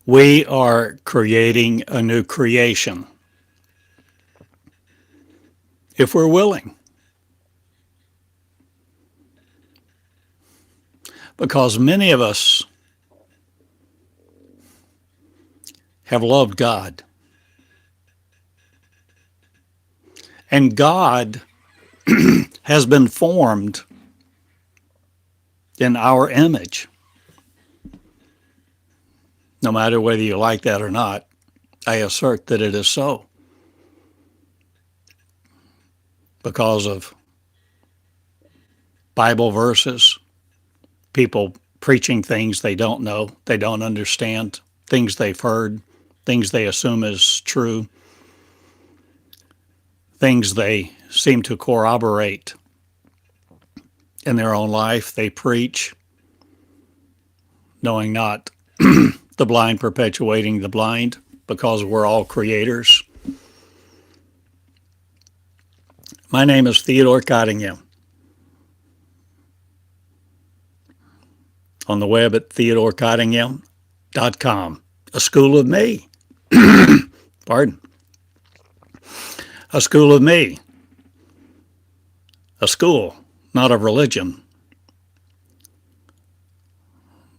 We are creating a new creation if we're willing. Because many of us have loved God. And God has been formed in our image. No matter whether you like that or not, I assert that it is so. Because of Bible verses, people preaching things they don't know, they don't understand, things they've heard, things they assume is true, things they seem to corroborate in their own life. They preach, knowing not the blind perpetuating the blind, because we're all creators. My name is Theodore Cottingham. On the web at theodorcottingham.com. A school of me. Pardon. A school of me. A school, not of religion,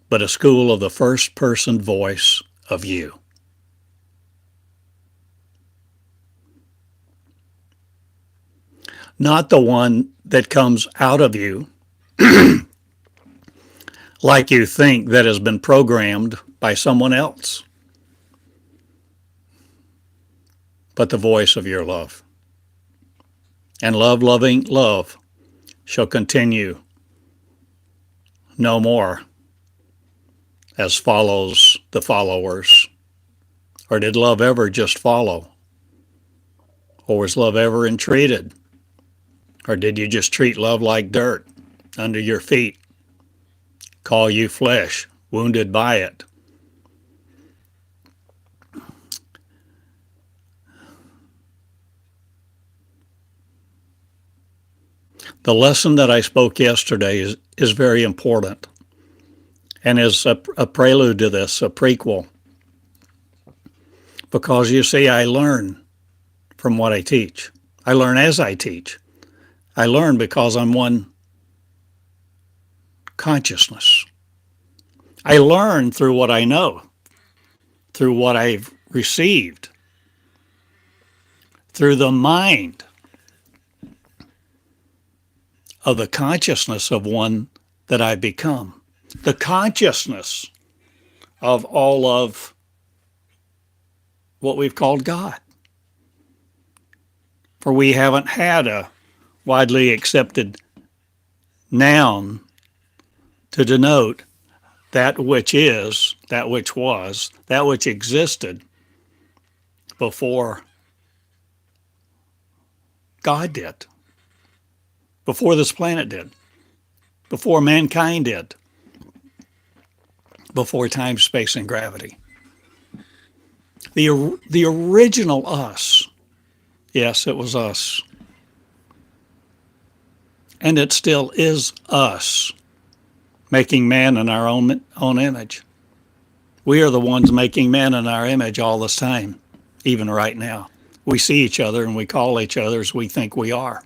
but a school of the first person voice of you. Not the one that comes out of you like you think that has been programmed by someone else, but the voice of your love. And loving love shall continue no more as follows the followers. Or did love ever just follow? Or was love ever entreated? Or did you just treat love like dirt under your feet? Call you flesh, wounded by it? The lesson that I spoke yesterday is very important and is a prelude to this, a prequel. Because you see, I learn from what I teach. I learn as I teach. I learn because I'm one consciousness. I learn through what I know, through what I've received, through the mind of the consciousness of one that I've become, the consciousness of all of what we've called God. For we haven't had a widely accepted noun to denote that which is, that which was, that which existed before God did, before this planet did, before mankind did, before time, space, and gravity. The original us, yes, it was us. And it still is us, making man in our own image. We are the ones making man in our image all this time, even right now. We see each other and we call each other as we think we are.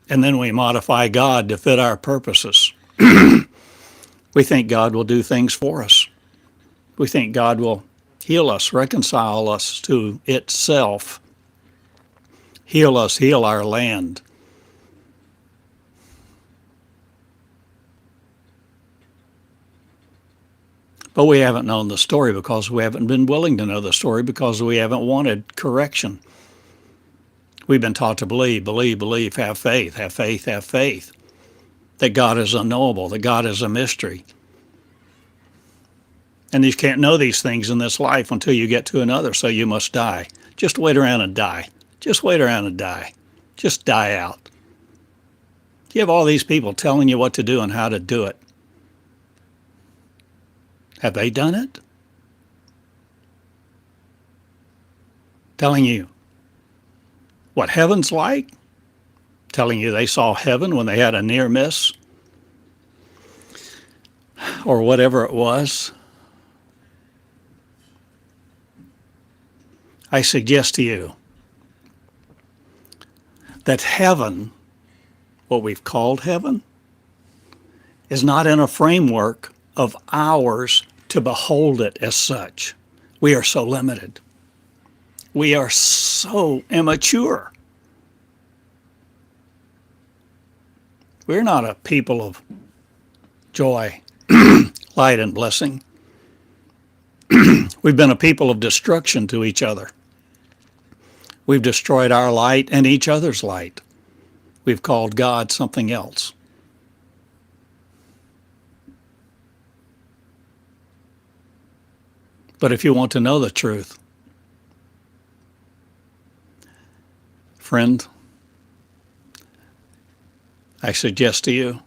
And then we modify God to fit our purposes. We think God will do things for us. We think God will heal us, reconcile us to itself, heal us, heal our land. But we haven't known the story because we haven't been willing to know the story, because we haven't wanted correction. We've been taught to believe, have faith, have faith, have faith. That God is unknowable, that God is a mystery. And you can't know these things in this life until you get to another, so you must die. Just wait around and die. Just wait around and die. Just die out. You have all these people telling you what to do and how to do it. Have they done it? Telling you what heaven's like? Telling you they saw heaven when they had a near miss? Or whatever it was. I suggest to you that heaven, what we've called heaven, is not in a framework of ours to behold it as such. We are so limited. We are so immature. We're not a people of joy, light, and blessing. We've been a people of destruction to each other. We've destroyed our light and each other's light. We've called God something else. But if you want to know the truth, friend, I suggest to you,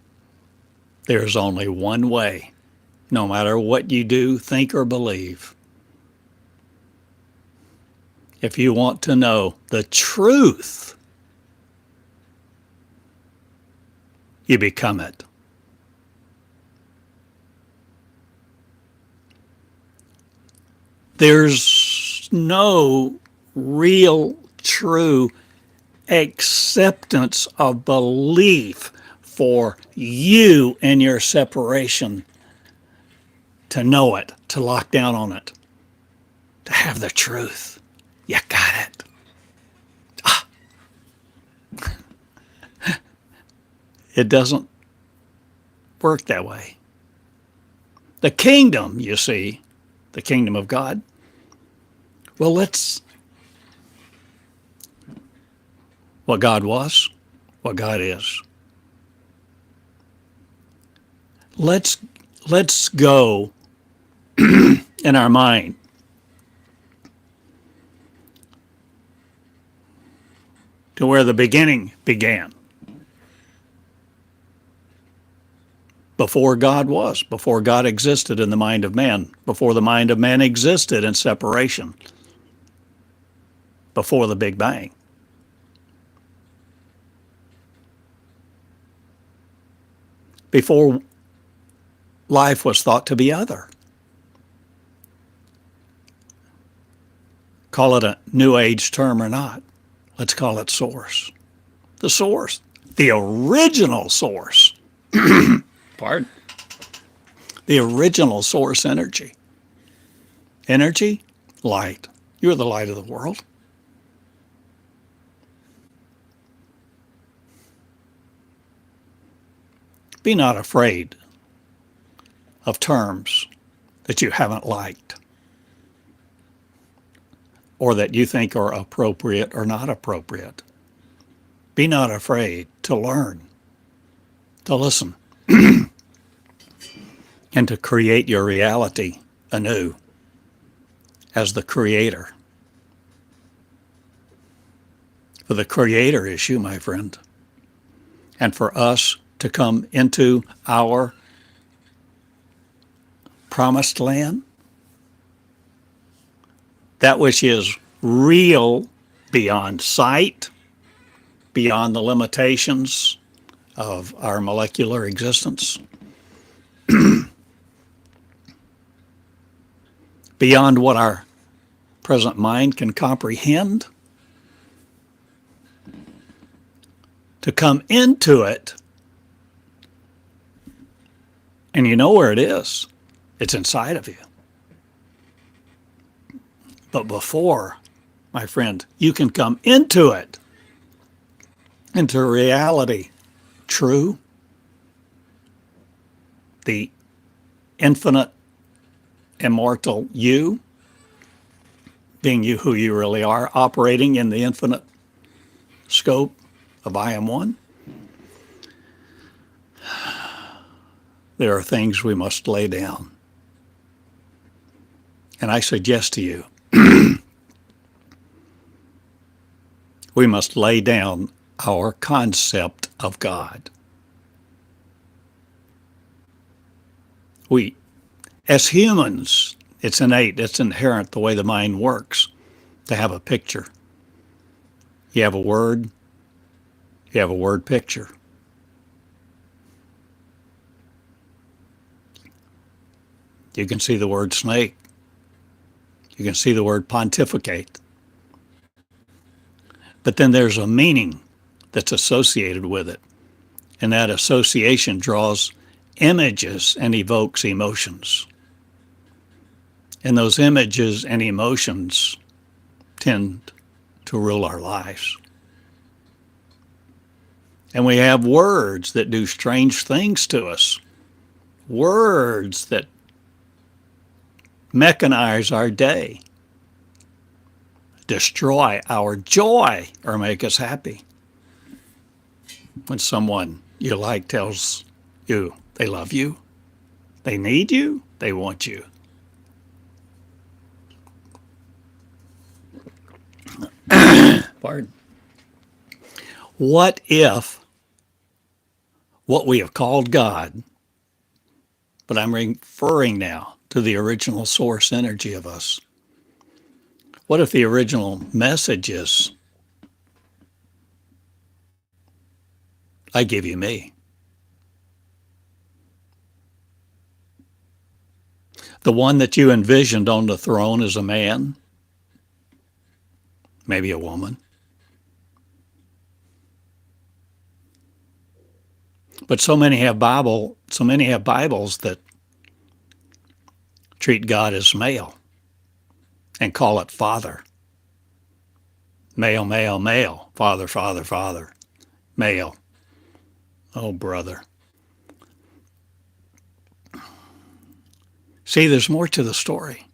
there's only one way, no matter what you do, think, or believe. If you want to know the truth, you become it. There's no real, true acceptance of belief for you and your separation to know it, to lock down on it, to have the truth. You got it. Ah. It doesn't work that way. The kingdom, you see, the kingdom of God, well, what God was, what God is. Let's go in our mind to where the beginning began. Before God was, before God existed in the mind of man, before the mind of man existed in separation, before the Big Bang. Before life was thought to be other. Call it a New Age term or not, let's call it source. The source, the original source. Pardon? The original source energy. Energy, light. You're the light of the world. Be not afraid of terms that you haven't liked or that you think are appropriate or not appropriate. Be not afraid to learn, to listen, and to create your reality anew as the creator. For the creator is you, my friend. And for us to come into our promised land, that which is real beyond sight, beyond the limitations of our molecular existence, beyond what our present mind can comprehend, to come into it, and you know where it is. It's inside of you. But before, my friend, you can come into it, into reality, true, the infinite, immortal you, being you who you really are, operating in the infinite scope of I am one. There are things we must lay down. And I suggest to you, we must lay down our concept of God. We, as humans, it's innate, it's inherent the way the mind works to have a picture. You have a word picture. You can see the word snake. You can see the word pontificate. But then there's a meaning that's associated with it. And that association draws images and evokes emotions. And those images and emotions tend to rule our lives. And we have words that do strange things to us. Words that mechanize our day, destroy our joy, or make us happy. When someone you like tells you they love you, they need you, they want you. Pardon. What if what we have called God, but I'm referring now to the original source energy of us, what if the original message is, I give you me? The one that you envisioned on the throne is a man, maybe a woman. But so many have Bibles that treat God as male and call it father. Male, male, male. Father, father, father. Male. Oh, brother. See, there's more to the story.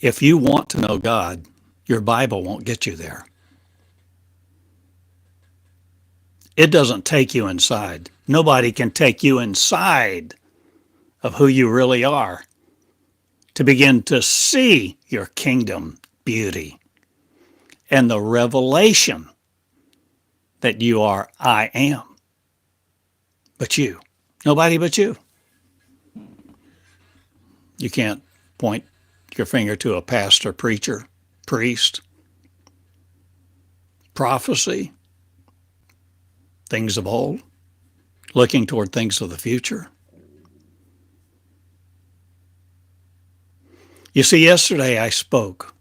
If you want to know God, your Bible won't get you there. It doesn't take you inside. Nobody can take you inside of who you really are to begin to see your kingdom beauty and the revelation that you are I am. But you. Nobody but you. You can't point your finger to a pastor, preacher, priest, prophecy, things of old, looking toward things of the future. You see, yesterday I spoke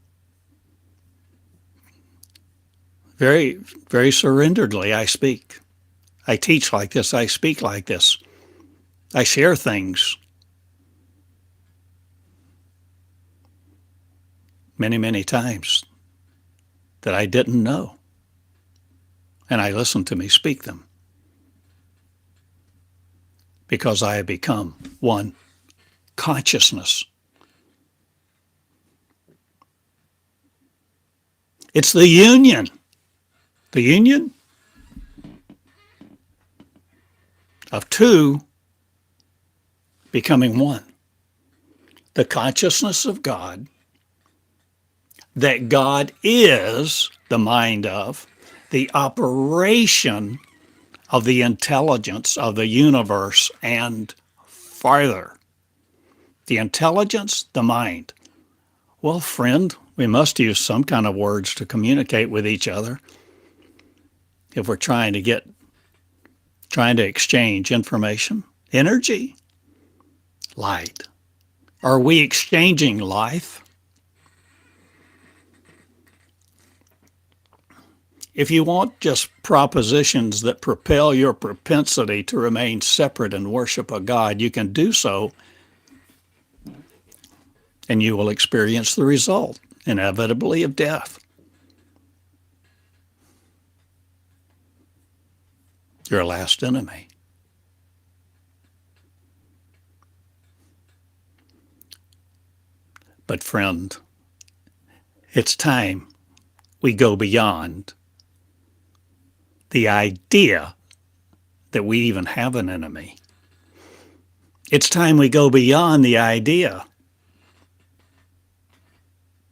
very, very surrenderedly. I speak. I teach like this. I speak like this. I share things many, many times that I didn't know. And I listen to me speak them because I have become one consciousness. It's the union of two becoming one. The consciousness of God, that God is the mind of, the operation of the intelligence of the universe and farther. The intelligence, the mind. Well, friend, we must use some kind of words to communicate with each other if we're trying to exchange information, energy, light. Are we exchanging life? If you want just propositions that propel your propensity to remain separate and worship a God, you can do so, and you will experience the result, inevitably, of death. Your last enemy. But friend, it's time we go beyond the idea that we even have an enemy. It's time we go beyond the idea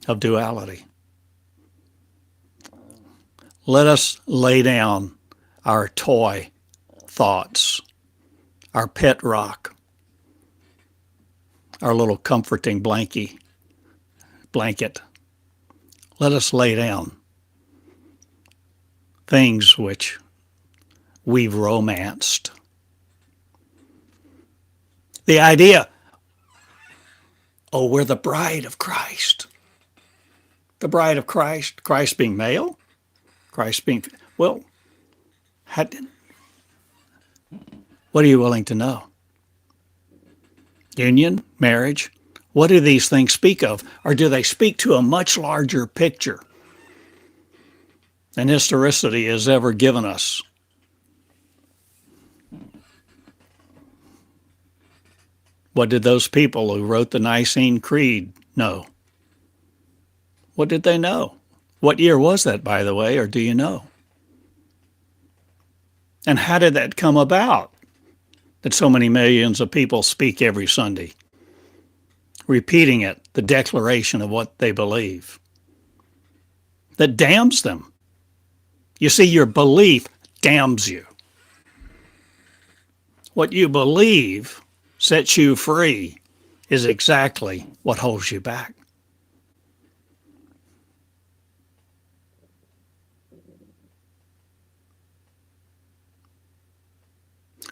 of duality. Let us lay down our toy thoughts, our pet rock, our little comforting blanket. Let us lay down things which we've romanced. The idea Oh, we're the bride of Christ. The bride of Christ. Christ being male? Christ being... Well, what are you willing to know? Union? Marriage? What do these things speak of? Or do they speak to a much larger picture than historicity has ever given us? What did those people who wrote the Nicene Creed know? What did they know? What year was that, by the way, or do you know? And how did that come about that so many millions of people speak every Sunday, repeating it, the declaration of what they believe, that damns them? You see, your belief damns you. What you believe sets you free is exactly what holds you back.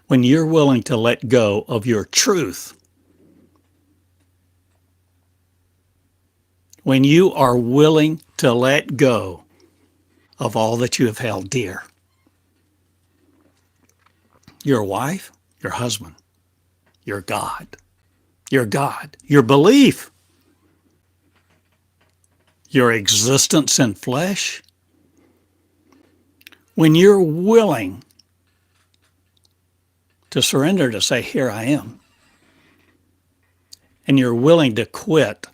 When you're willing to let go of your truth, when you are willing to let go of all that you have held dear, your wife, your husband, your God, your belief, your existence in flesh, when you're willing to surrender, to say, here I am, and you're willing to quit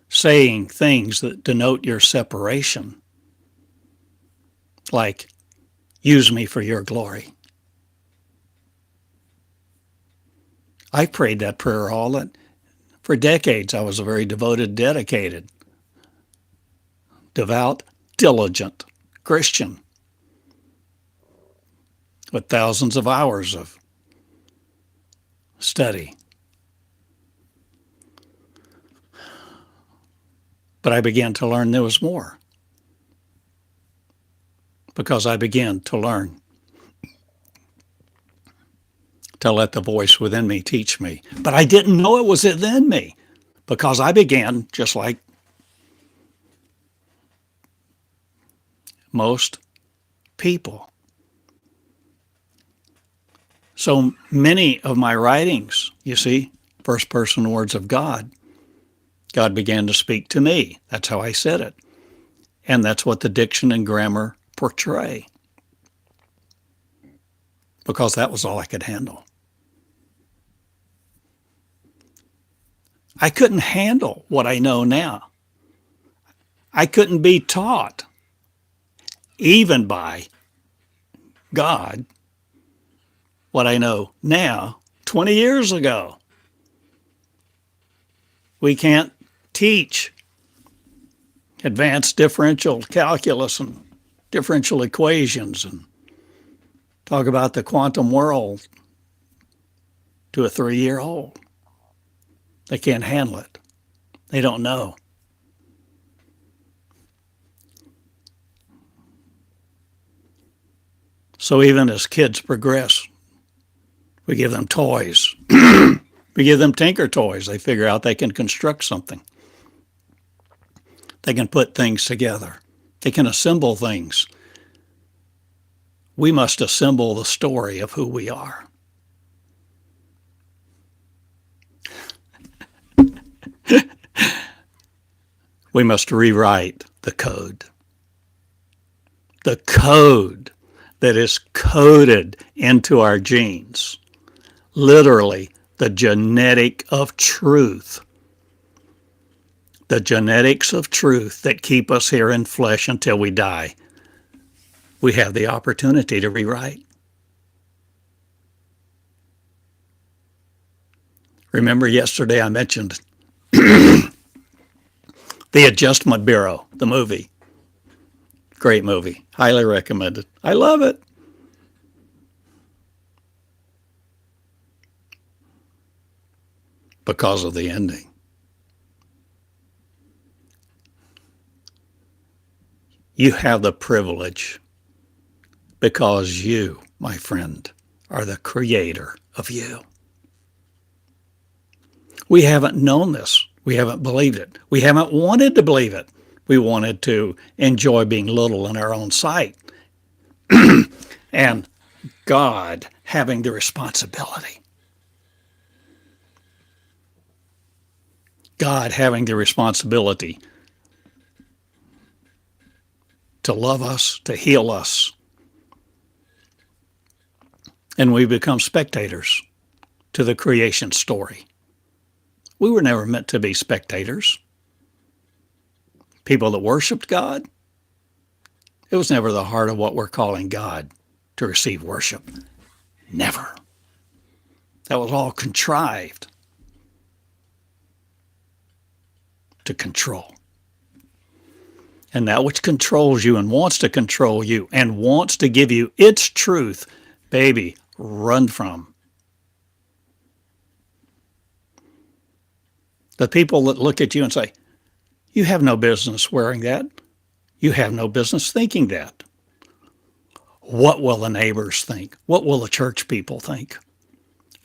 saying things that denote your separation, like, use me for your glory. I prayed that prayer for decades. I was a very devoted, dedicated, devout, diligent Christian with thousands of hours of study. But I began to learn there was more, because I began to learn to let the voice within me teach me. But I didn't know it was within me, because I began just like most people. So many of my writings, you see, first person words of God, God began to speak to me. That's how I said it. And that's what the diction and grammar portray, because that was all I could handle. I couldn't handle what I know now. I couldn't be taught, even by God, what I know now, 20 years ago. We can't teach advanced differential calculus and differential equations and talk about the quantum world to a 3-year-old. They can't handle it. They don't know. So even as kids progress, we give them toys. We give them tinker toys. They figure out they can construct something. They can put things together. They can assemble things. We must assemble the story of who we are. We must rewrite the code. The code that is coded into our genes. Literally, the genetic of truth. The genetics of truth that keep us here in flesh until we die. We have the opportunity to rewrite. Remember yesterday I mentioned The Adjustment Bureau, the movie. Great movie. Highly recommended. I love it. Because of the ending. You have the privilege because you, my friend, are the creator of you. We haven't known this We haven't believed it. We haven't wanted to believe it. We wanted to enjoy being little in our own sight. And God having the responsibility. God having the responsibility to love us, to heal us. And we become spectators to the creation story. We were never meant to be spectators. People that worshiped God, it was never the heart of what we're calling God to receive worship. Never. That was all contrived to control. And that which controls you and wants to control you and wants to give you its truth, baby, run from. The people that look at you and say, you have no business wearing that. You have no business thinking that. What will the neighbors think? What will the church people think?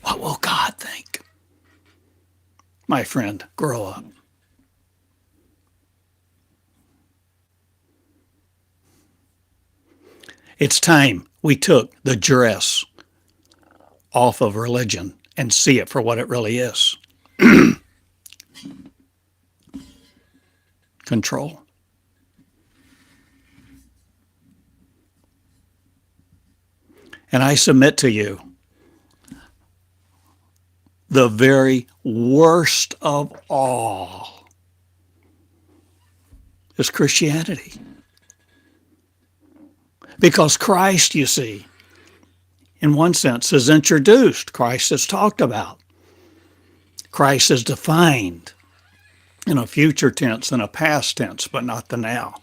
What will God think? My friend, grow up. It's time we took the dress off of religion and see it for what it really is. Control. And I submit to you, the very worst of all is Christianity. Because Christ, you see, in one sense is introduced. Christ is talked about. Christ is defined in a future tense and a past tense, but not the now.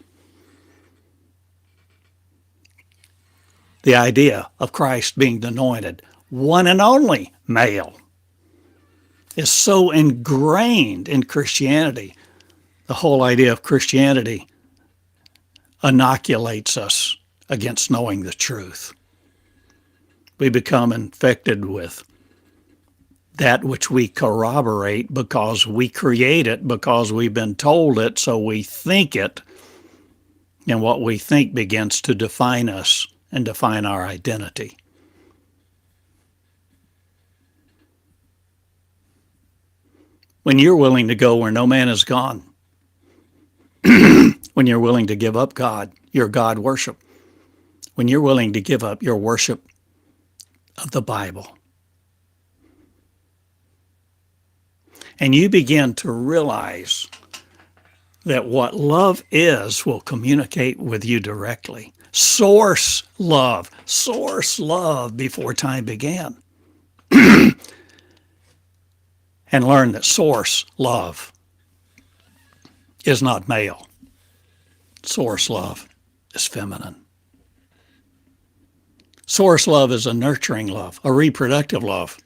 The idea of Christ being the anointed, one and only male, is so ingrained in Christianity. The whole idea of Christianity inoculates us against knowing the truth. We become infected with that which we corroborate because we create it, because we've been told it, so we think it, and what we think begins to define us and define our identity. When you're willing to go where no man has gone, when you're willing to give up God, your God worship, when you're willing to give up your worship of the Bible, and you begin to realize that what love is will communicate with you directly. Source love before time began. And learn that source love is not male. Source love is feminine. Source love is a nurturing love, a reproductive love.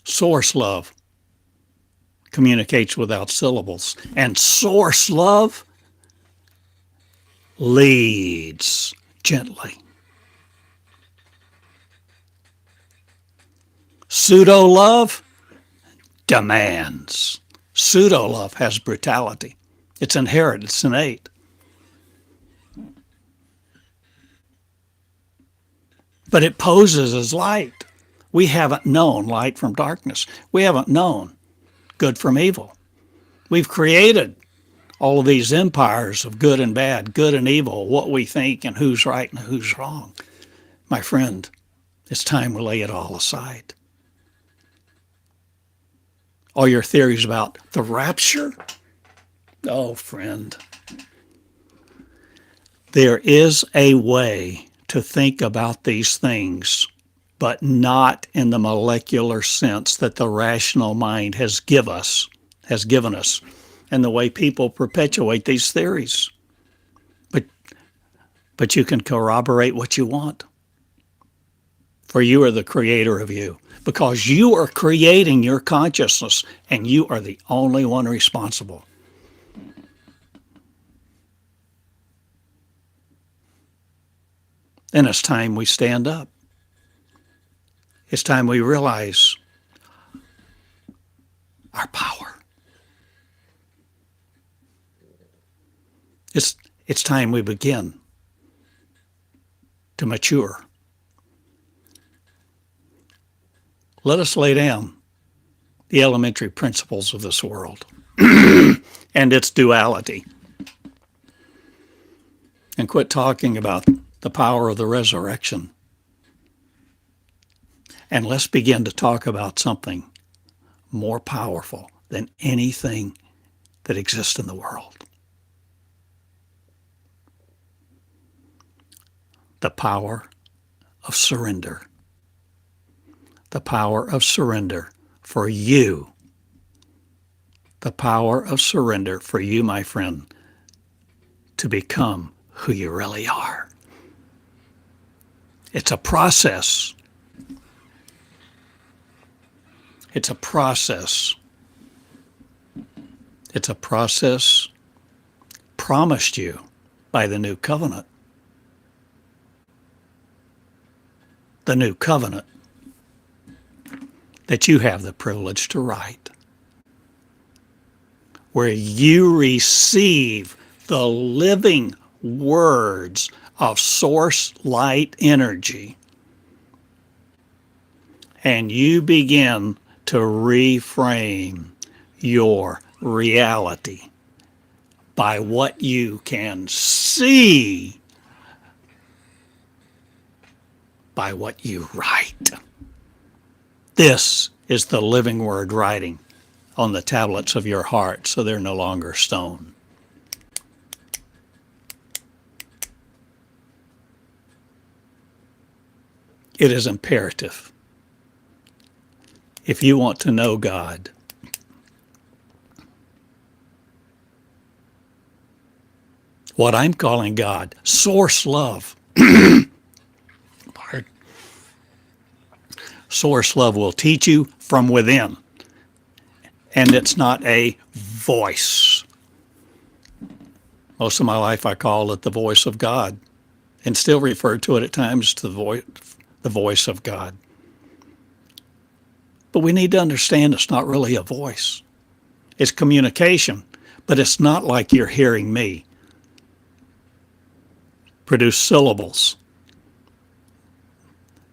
Source love communicates without syllables. And source love leads gently. Pseudo-love demands. Pseudo-love has brutality. It's inherent, it's innate. But it poses as light. We haven't known light from darkness. We haven't known good from evil. We've created all of these empires of good and bad, good and evil, what we think and who's right and who's wrong. My friend, it's time we lay it all aside. All your theories about the rapture? Oh, friend. There is a way to think about these things, but not in the molecular sense that the rational mind has given us, and the way people perpetuate these theories. But you can corroborate what you want. For you are the creator of you, because you are creating your consciousness, and you are the only one responsible. And it's time we stand up. It's time we realize our It's time we begin to mature. Let us lay down the elementary principles of this world and its duality, and quit talking about the power of the resurrection. And let's begin to talk about something more powerful than anything that exists in the world. The power of surrender. The power of surrender for you. The power of surrender for you, my friend, to become who you really are. It's a process. It's a process. It's a process promised you by the new covenant. The new covenant that you have the privilege to write, where you receive the living words of source light energy, and you begin to reframe your reality by what you can see, by what you write. This is the living word writing on the tablets of your heart, so they're no longer stone. It is imperative, if you want to know God, what I'm calling God, source love. Source love will teach you from within, and it's not a voice. Most of my life I called it the voice of God, and still refer to it at times to the voice of God. But we need to understand it's not really a voice. It's communication, but it's not like you're hearing me produce syllables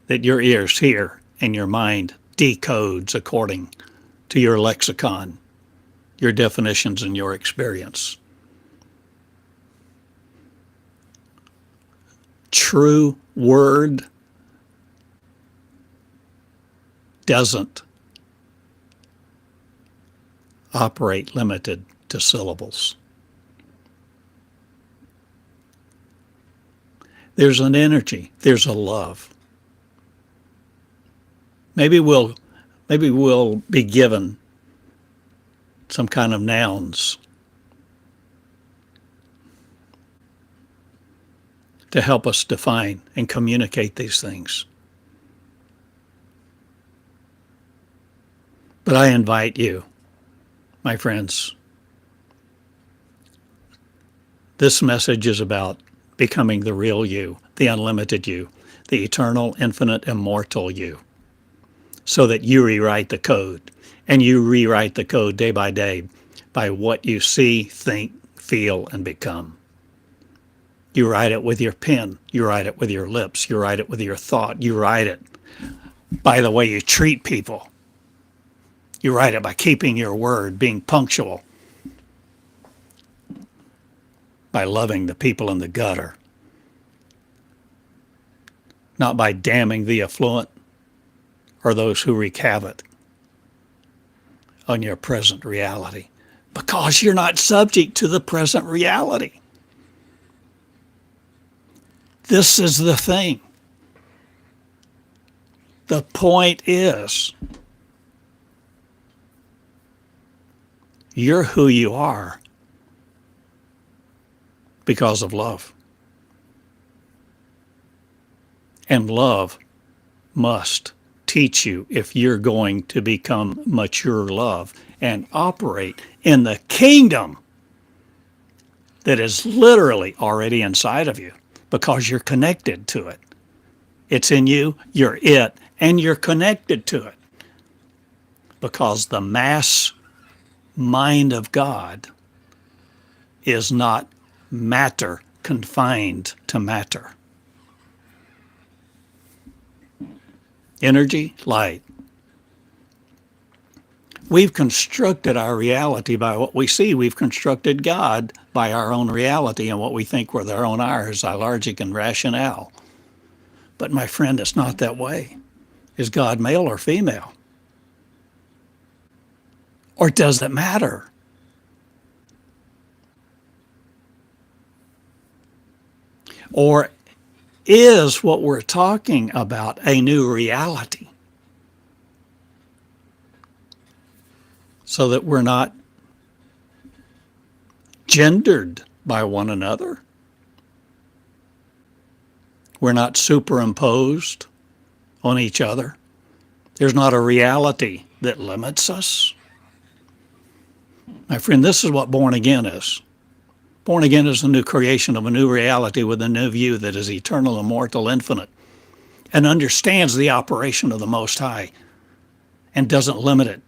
that your ears hear and your mind decodes according to your lexicon, your definitions, and your experience. True word doesn't operate limited to syllables. There's an energy, there's a love. Maybe we'll be given some kind of nouns to help us define and communicate these things. But I invite you, my friends, this message is about becoming the real you, the unlimited you, the eternal, infinite, immortal you, so that you rewrite the code. And you rewrite the code day by day by what you see, think, feel, and become. You write it with your pen. You write it with your lips. You write it with your thought. You write it by the way you treat people. You write it by keeping your word, being punctual, by loving the people in the gutter, not by damning the affluent or those who wreak havoc on your present reality, because you're not subject to the present reality. This is the thing. The point is, you're who you are because of love. And love must teach you if you're going to become mature love and operate in the kingdom that is literally already inside of you, because you're connected to it. It's in you, you're it, and you're connected to it. Because the mass mind of God is not matter confined to matter. Energy, light. We've constructed our reality by what we see. We've constructed God by our own reality and what we think were their own ours, our logic and rationale. But my friend, it's not that way. Is God male or female? Or does it matter? Or is what we're talking about a new reality? So that we're not gendered by one another. We're not superimposed on each other. There's not a reality that limits us. My friend, this is what born again is. Born again is a new creation of a new reality with a new view that is eternal, immortal, infinite, and understands the operation of the Most High and doesn't limit it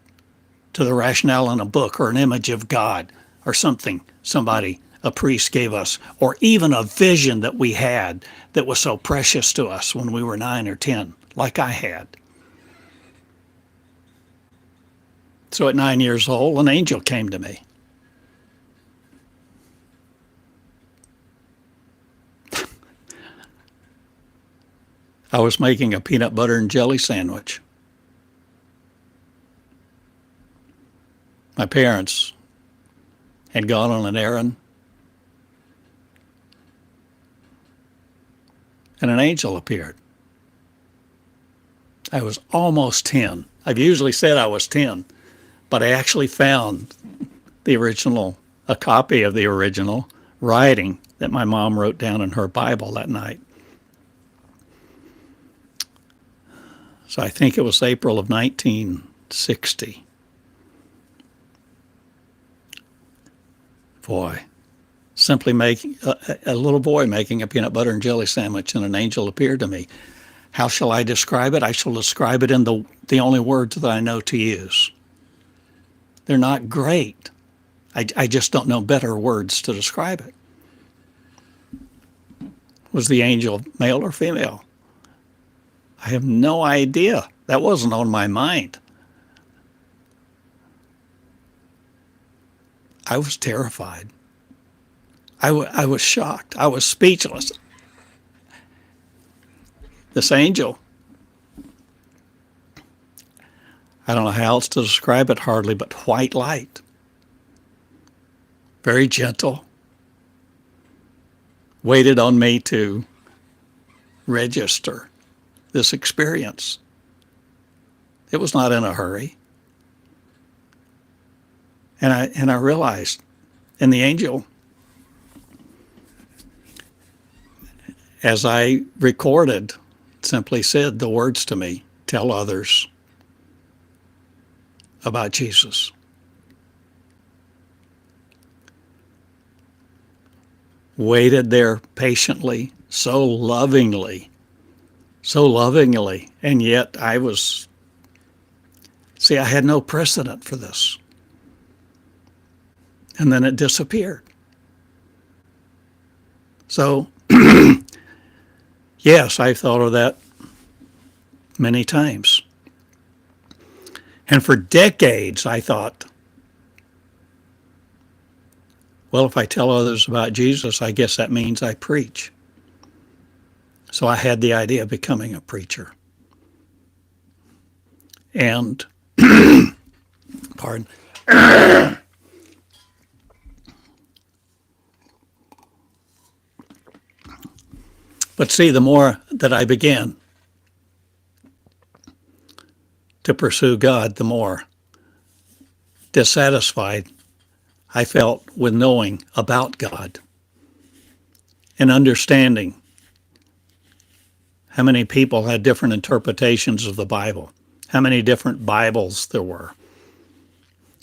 to the rationale in a book or an image of God or something a priest gave us, or even a vision that we had that was so precious to us when we were 9 or 10, like I had. So at 9 years old, an angel came to me. I was making a peanut butter and jelly sandwich. My parents had gone on an errand, and an angel appeared. I was almost 10. I've usually said I was 10, but I actually found a copy of the original writing that my mom wrote down in her Bible that night. So I think it was April of 1960. Boy, simply making a little boy making a peanut butter and jelly sandwich, and an angel appeared to me. How shall I describe it? I shall describe it in the only words that I know to use. They're not great. I just don't know better words to describe it. Was the angel male or female? I have no idea. That wasn't on my mind. I was terrified. I was shocked. I was speechless. This angel, I don't know how else to describe it hardly, but white light. Very gentle. Waited on me to register this experience. It was not in a hurry. And I realized, and the angel, as I recorded, simply said the words to me, tell others about Jesus. Waited there patiently, so lovingly, and yet I had no precedent for this. And then it disappeared. So, yes, I thought of that many times. And for decades, I thought, well, if I tell others about Jesus, I guess that means I preach. So I had the idea of becoming a preacher. And, pardon, but see, the more that I began to pursue God, the more dissatisfied I felt with knowing about God and understanding how many people had different interpretations of the Bible, how many different Bibles there were,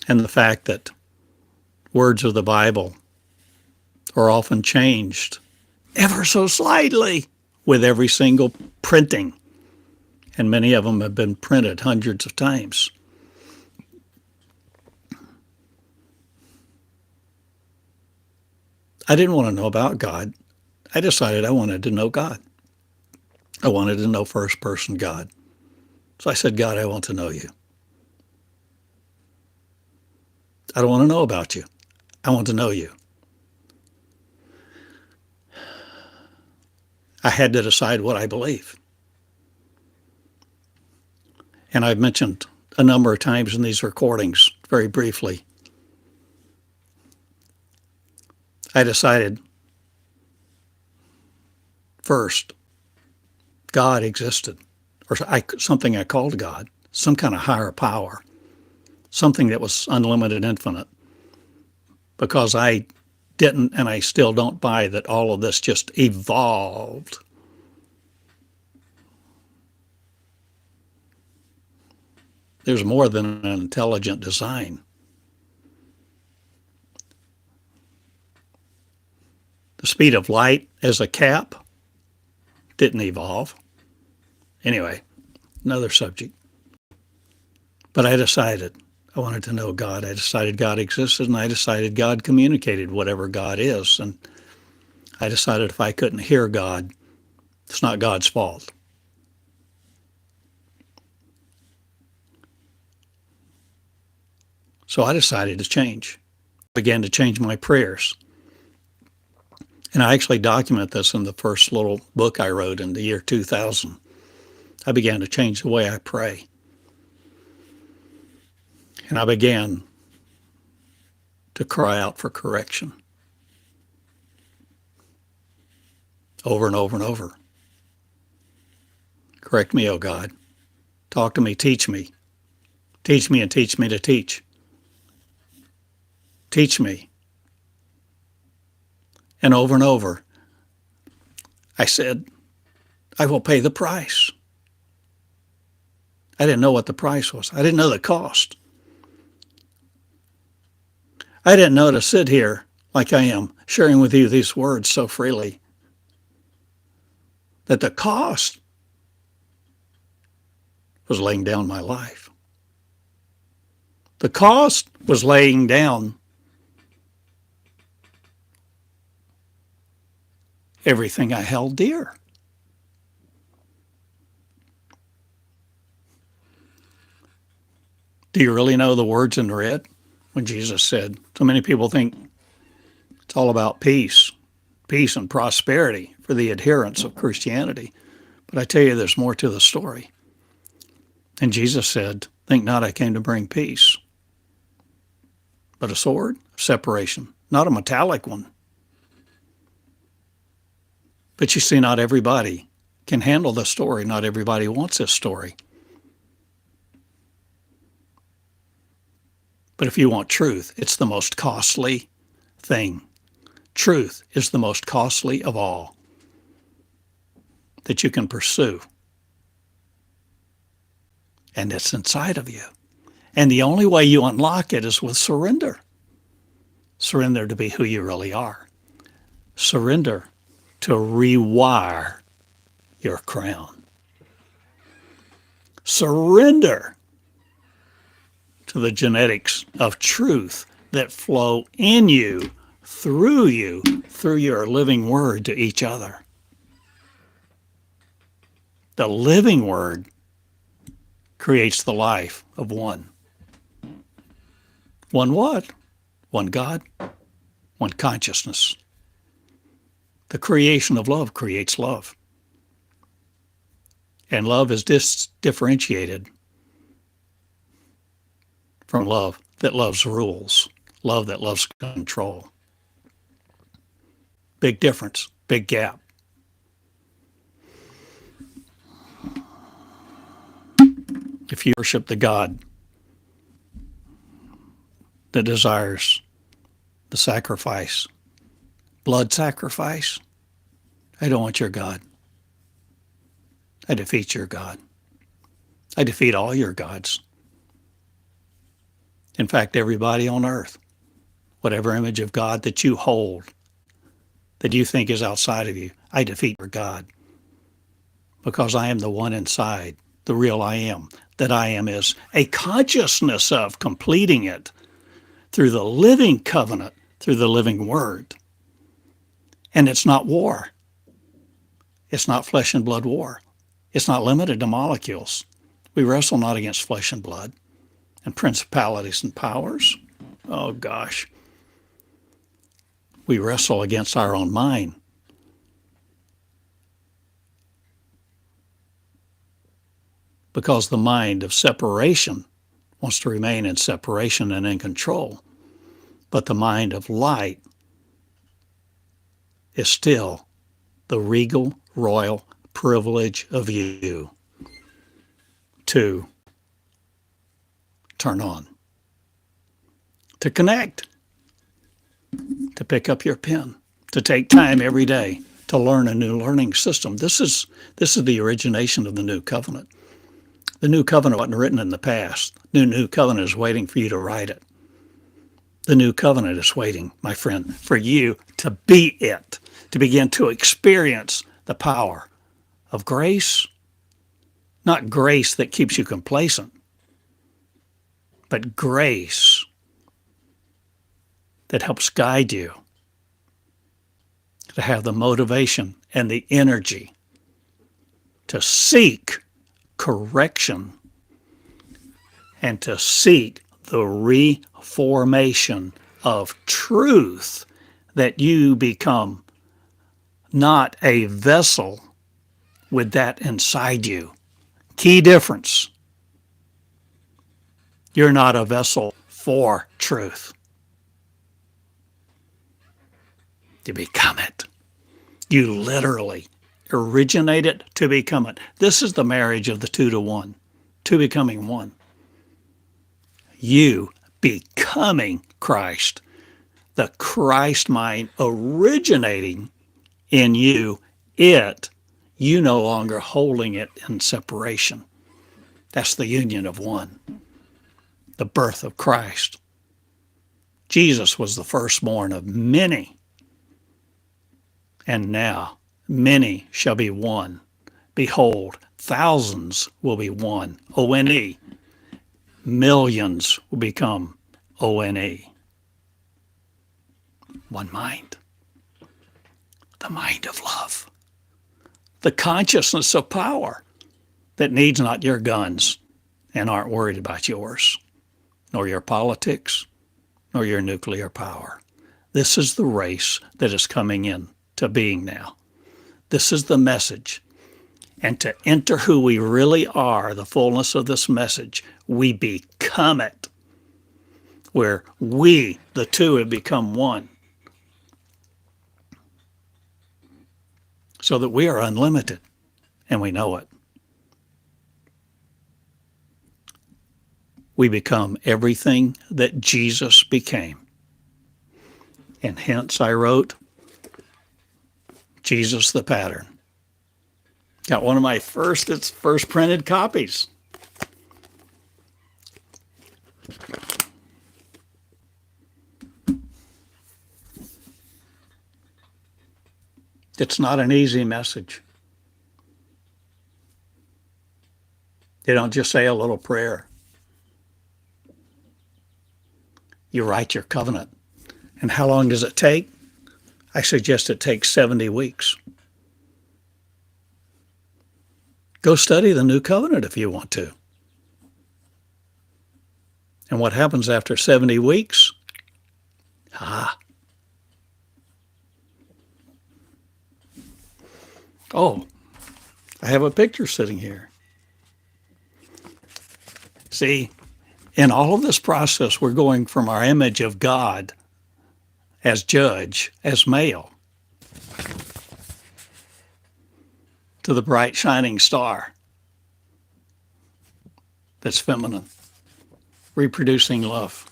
and the fact that words of the Bible are often changed ever so slightly with every single printing, and many of them have been printed hundreds of times. I didn't want to know about God. I decided I wanted to know God. I wanted to know first person God. So I said, God, I want to know you. I don't want to know about you. I want to know you. I had to decide what I believe. And I've mentioned a number of times in these recordings, very briefly, I decided first, God existed, or something I called God, some kind of higher power, something that was unlimited, infinite, because I didn't and I still don't buy that all of this just evolved. There's more than an intelligent design. The speed of light as a cap didn't evolve. Anyway, another subject. But I decided I wanted to know God. I decided God existed, and I decided God communicated whatever God is. And I decided if I couldn't hear God, it's not God's fault. So I decided to change. I began to change my prayers. And I actually document this in the first little book I wrote in the year 2000. I began to change the way I pray. And I began to cry out for correction. Over and over and over. Correct me, O God. Talk to me, teach me. Teach me and teach me to teach. Teach me. And over, I said, I will pay the price. I didn't know what the price was. I didn't know the cost. I didn't know to sit here like I am, sharing with you these words so freely, that the cost was laying down my life. The cost was laying down everything I held dear. Do you really know the words in red when Jesus said, so many people think it's all about peace and prosperity for the adherents of Christianity. But I tell you, there's more to the story. And Jesus said, think not I came to bring peace, but a sword of separation, not a metallic one. But you see, not everybody can handle the story. Not everybody wants this story. But if you want truth, it's the most costly thing. Truth is the most costly of all that you can pursue. And it's inside of you. And the only way you unlock it is with surrender. Surrender to be who you really are. Surrender to rewire your crown. Surrender to the genetics of truth that flow in you, through your living word to each other. The living word creates the life of one. One what? One God, one consciousness. The creation of love creates love. And love is differentiated from love that loves rules, love that loves control. Big difference, big gap. If you worship the God that desires the sacrifice, blood sacrifice, I don't want your God. I defeat your God. I defeat all your gods. In fact, everybody on earth, whatever image of God that you hold, that you think is outside of you, I defeat your God. Because I am the one inside, the real I am. That I am is a consciousness of completing it through the living covenant, through the living word. And it's not war. It's not flesh and blood war. It's not limited to molecules. We wrestle not against flesh and blood and principalities and powers. Oh, gosh. We wrestle against our own mind. Because the mind of separation wants to remain in separation and in control. But the mind of light is still the regal, royal privilege of you to turn on, to connect, to pick up your pen, to take time every day to learn a new learning system. This is the origination of the new covenant. The new covenant wasn't written in the past. The new covenant is waiting for you to write it. The new covenant is waiting, my friend, for you to be it, to begin to experience the power of grace, not grace that keeps you complacent, but grace that helps guide you to have the motivation and the energy to seek correction and to seek the reformation of truth, that you become not a vessel with that inside you. Key difference. You're not a vessel for truth. You become it. You literally originate it to become it. This is the marriage of the 2 to 1, 2 becoming 1. You becoming Christ, the Christ mind originating in you, you no longer holding it in separation. That's the union of one, the birth of Christ. Jesus was the firstborn of many, and now many shall be one. Behold, thousands will be one, O-N-E. Millions will become O-N-E. One mind, the mind of love, the consciousness of power that needs not your guns and aren't worried about yours, nor your politics, nor your nuclear power. This is the race that is coming in to being now. This is the message. And to enter who we really are, the fullness of this message, we become it, where we, the two, have become one, so that we are unlimited, and we know it. We become everything that Jesus became. And hence I wrote, Jesus the Pattern. Got one of my first printed copies. It's not an easy message. You don't just say a little prayer. You write your covenant. And how long does it take? I suggest it takes 70 weeks. Go study the New Covenant if you want to. And what happens after 70 weeks? Oh, I have a picture sitting here. See, in all of this process, we're going from our image of God as judge, as male, to the bright shining star that's feminine, reproducing love.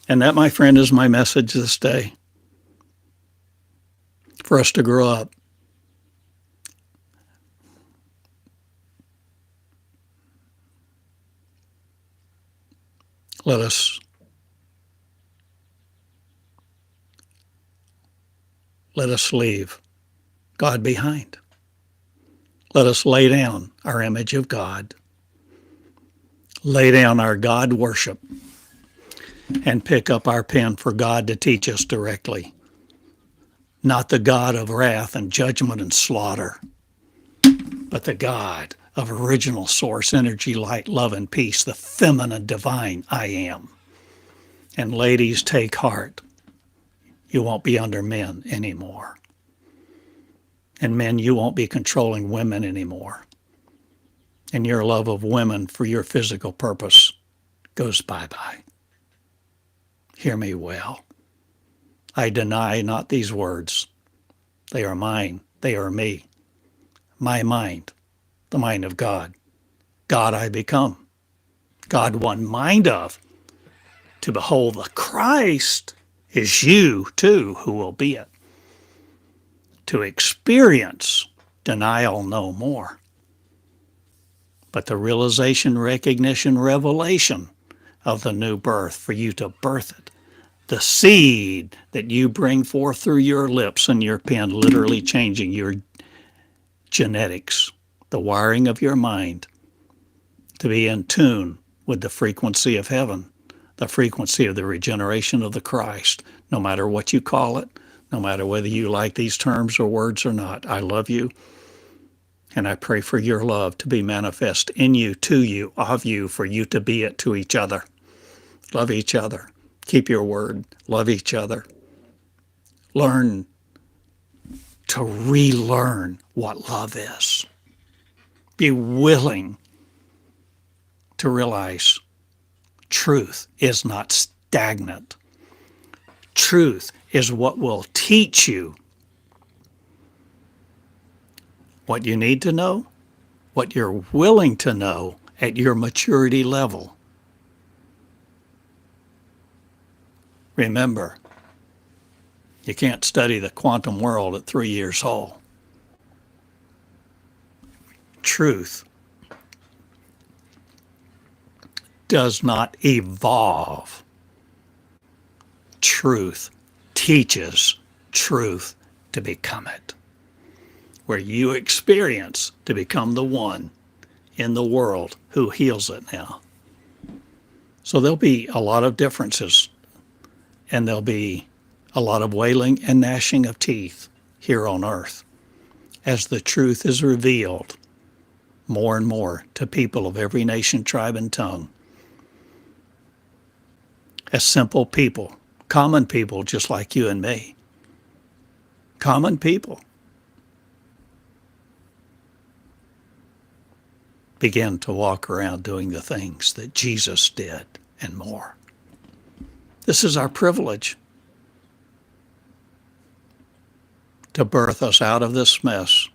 And that, my friend, is my message this day. For us to grow up. Let us leave God behind. Let us lay down our image of God, lay down our God worship, and pick up our pen for God to teach us directly not the God of wrath and judgment and slaughter, but the God of original source, energy, light, love, and peace, the feminine divine I am. And ladies, take heart. You won't be under men anymore. And men, you won't be controlling women anymore. And your love of women for your physical purpose goes bye-bye. Hear me well. I deny not these words. They are mine. They are me. My mind, the mind of God. God I become. God one mind of. To behold the Christ is you too who will be it. To experience denial no more. But the realization, recognition, revelation of the new birth, for you to birth it. The seed that you bring forth through your lips and your pen, literally changing your genetics, the wiring of your mind, to be in tune with the frequency of heaven, the frequency of the regeneration of the Christ, no matter what you call it, no matter whether you like these terms or words or not. I love you, and I pray for your love to be manifest in you, to you, of you, for you to be it to each other. Love each other. Keep your word. Love each other. Learn to relearn what love is. Be willing to realize truth is not stagnant. Truth is what will teach you what you need to know, what you're willing to know at your maturity level. Remember, you can't study the quantum world at 3 years old. Truth does not evolve. Truth teaches truth to become it. Where you experience to become the one in the world who heals it now. So there'll be a lot of differences, and there'll be a lot of wailing and gnashing of teeth here on earth as the truth is revealed more and more to people of every nation, tribe, and tongue. As simple people, common people just like you and me. Common people. Begin to walk around doing the things that Jesus did and more. This is our privilege to birth us out of this mess,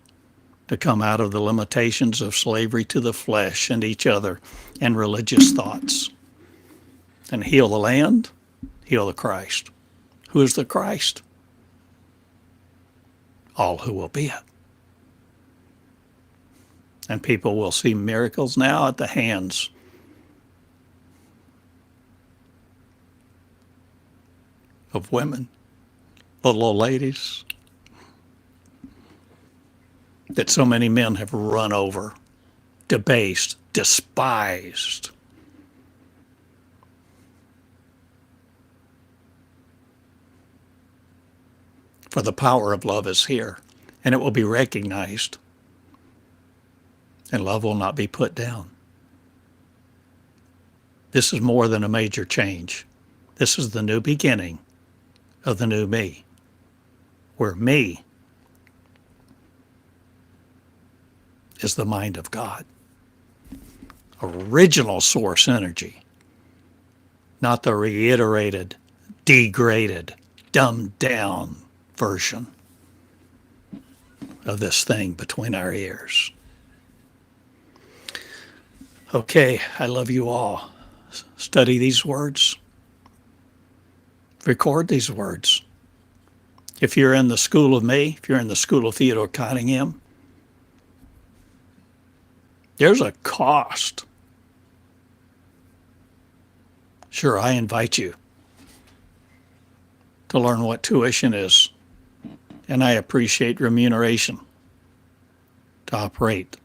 to come out of the limitations of slavery to the flesh and each other and religious thoughts, and heal the land, heal the Christ. Who is the Christ? All who will be it. And people will see miracles now at the hands of women, little old ladies, that so many men have run over, debased, despised. For the power of love is here, and it will be recognized, and love will not be put down. This is more than a major change. This is the new beginning of the new me, where me is the mind of God. Original source energy, not the reiterated, degraded, dumbed down version of this thing between our ears. Okay, I love you all. Study these words. Record these words. If you're in the school of me, if you're in the school of Theodore Cottingham, there's a cost. Sure, I invite you to learn what tuition is, and I appreciate remuneration to operate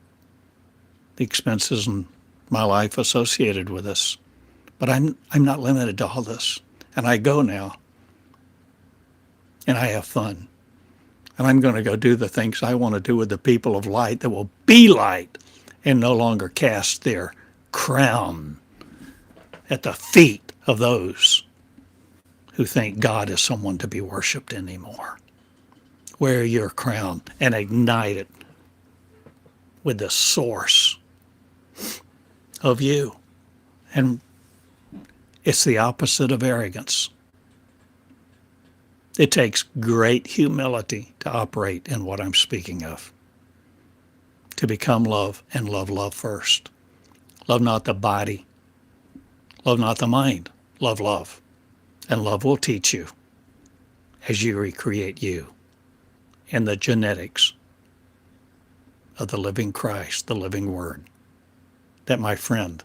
the expenses in my life associated with this. But I'm not limited to all this, and I go now, and I have fun, And I'm going to go do the things I want to do with the people of light that will be light and no longer cast their crown at the feet of those who think God is someone to be worshiped anymore. Wear your crown and ignite it with the source of you. And it's the opposite of arrogance. It takes great humility to operate in what I'm speaking of. To become love and love love first. Love not the body. Love not the mind. Love love. And love will teach you as you recreate you in the genetics of the living Christ, the living Word, that, my friend,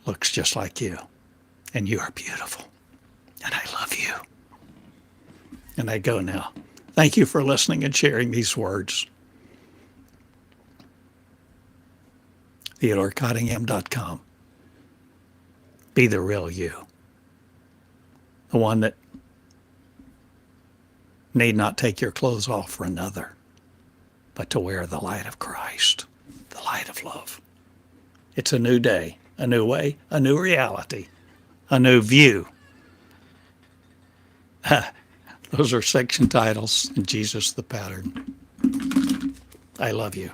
looks just like you. And you are beautiful. And I love you. And I go now. Thank you for listening and sharing these words. TheodoreCottingham.com. Be the real you. The one that need not take your clothes off for another, but to wear the light of Christ, the light of love. It's a new day, a new way, a new reality, a new view. Those are section titles, and Jesus the pattern. I love you.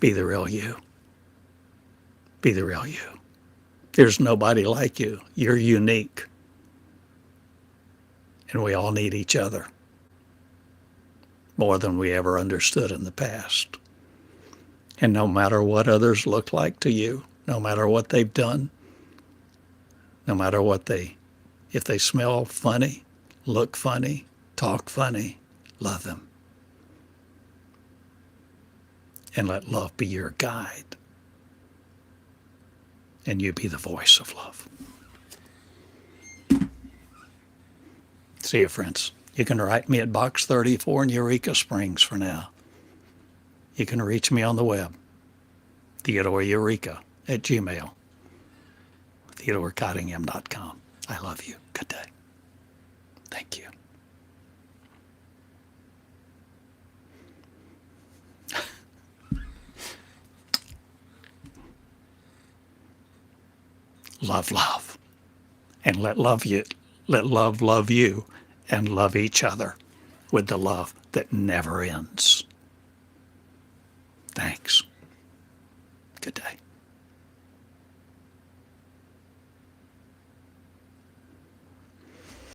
Be the real you. Be the real you. There's nobody like you. You're unique. And we all need each other more than we ever understood in the past. And no matter what others look like to you, no matter what they've done, no matter what if they smell funny, look funny, talk funny, love them. And let love be your guide. And you be the voice of love. See you, friends. You can write me at Box 34 in Eureka Springs for now. You can reach me on the web, Theodore Eureka at Gmail, TheodoreCottingham.com. I love you. Good day. Thank you. Love, love. And let love love you and love each other with the love that never ends. Thanks.